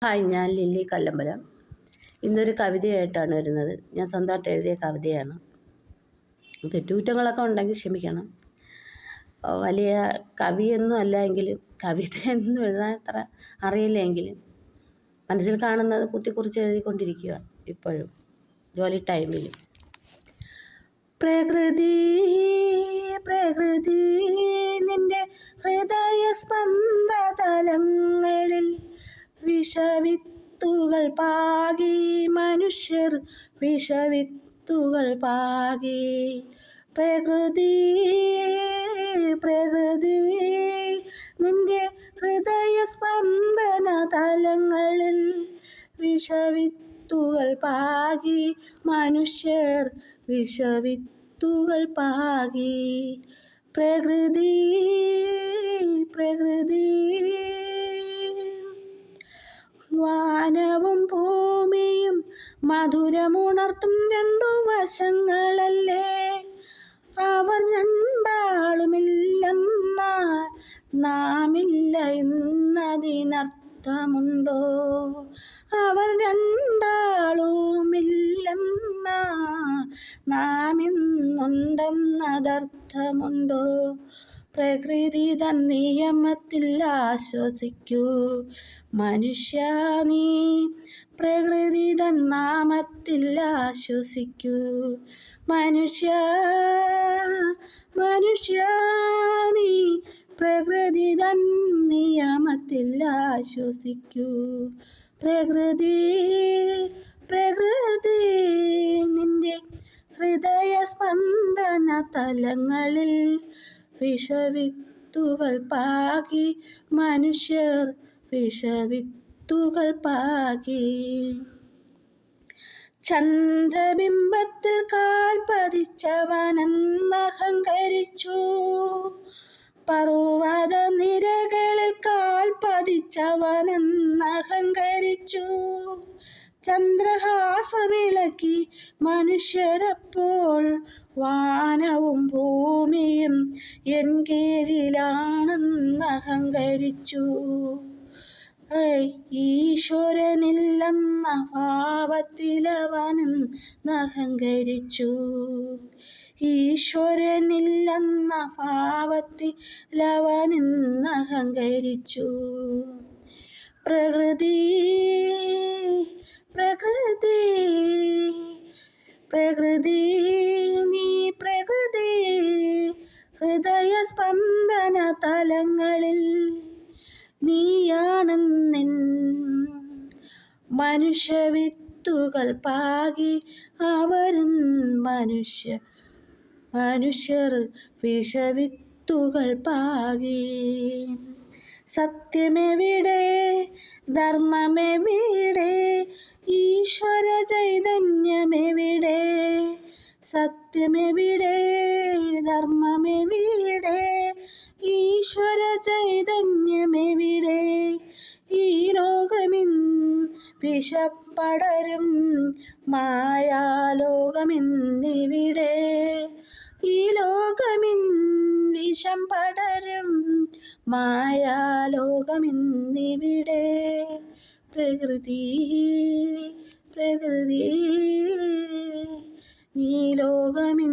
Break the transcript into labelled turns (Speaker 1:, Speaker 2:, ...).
Speaker 1: Hi, ഞാൻ lily Kallambalam. ഇന്നൊരു കവിതയായിട്ടാണ് വരുന്നത്. ഞാൻ സ്വന്തമായിട്ട് എഴുതിയ കവിതയാണ്. തെറ്റുകുറ്റങ്ങളൊക്കെ ഉണ്ടെങ്കിൽ ക്ഷമിക്കണം. വലിയ കവിയൊന്നും അല്ല എങ്കിലും കവിതയൊന്നും എഴുതാൻ അത്ര അറിയില്ലെങ്കിലും മനസ്സിൽ കാണുന്നത് കുത്തിക്കുറിച്ച് എഴുതിക്കൊണ്ടിരിക്കുക ഇപ്പോഴും ജോലി ടൈമിൽ. പ്രകൃതി പ്രകൃതി നിന്റെ ഹൃദയ സ്പന്ദതലങ്ങളിൽ വിഷവിത്തുകൾ പാകി മനുഷ്യർ വിഷവിത്തുകൾ പാകി. പ്രകൃതി പ്രകൃതി നിന്റെ ഹൃദയ സ്പന്ദന തലങ്ങളിൽ വിഷവിത്തുകൾ പാകി മനുഷ്യർ വിഷവിത്തുകൾ പാകി. പ്രകൃതി പ്രകൃതി വാനവും ഭൂമിയും മധുരമുണർത്തും രണ്ടു വശങ്ങളല്ലേ. അവർ രണ്ടാളുമില്ലെന്നാൽ നാമില്ല എന്നതിനർത്ഥമുണ്ടോ? അവർ രണ്ടാളുമില്ലെന്നാൽ നാം ഇന്നുണ്ടെന്നതർത്ഥമുണ്ടോ? പ്രകൃതി തൻ നിയമത്തിൽ ആശ്വസിക്കൂ മനുഷ്യ നീ, പ്രകൃതി തൻ നാമത്തിൽ ആശ്വസിക്കൂ മനുഷ്യ. മനുഷ്യ നീ പ്രകൃതി തൻ നിയമത്തിൽ ആശ്വസിക്കൂ. പ്രകൃതി പ്രകൃതി നിന്റെ ഹൃദയ സ്പന്ദന തലങ്ങളിൽ വിഷവിത്തുകൾ പാകി മനുഷ്യർ വിഷവിത്തുകൾ പാകി. ചന്ദ്രബിംബത്തിൽ കാൽ പതിച്ചവനെന്നഹങ്കരിച്ചു, പർവ്വത നിരകളിൽ കാൽ പതിച്ചവനെന്നഹങ്കരിച്ചു. ചന്ദ്രഹാസമിളക്കി മനുഷ്യരപ്പോൾ വാനവും ഭൂമിയും എൻ കീഴിലാണെന്നഹങ്കരിച്ചു. ഈശ്വരനില്ലെന്ന ഭാവത്തിലവനെന്നഹങ്കരിച്ചു. ഈശ്വരനില്ലെന്ന ഭാവത്തിലവനെന്നഹങ്കരിച്ചു. പ്രകൃതി പ്രകൃതി പ്രകൃതി നീ പ്രകൃതി ഹൃദയ സ്പന്ദന തലങ്ങളിൽ നീയാണെന്നെൻ മനുഷ്യവിത്തുകൾ പാകി അവരും മനുഷ്യർ വിഷവിത്തുകൾ പാകി. സത്യമെവിടെ ധർമ്മമെവിടെ ഈശ്വര ചൈതന്യമെവിടെ? സത്യമെവിടെ ധർമ്മമെവിടെ ഈശ്വര ചൈതന്യമെവിടെ? ഈ ലോകമിൻ വിഷപ്പടരും മായാലോകമിന്നിവിടെ. ഈ ലോകമിൻ വിഷം പടരും മായാലോകമിന്നിവിടെ. പ്രകൃതി പ്രകൃതി ഈ ലോകമിന്നെവിടെ?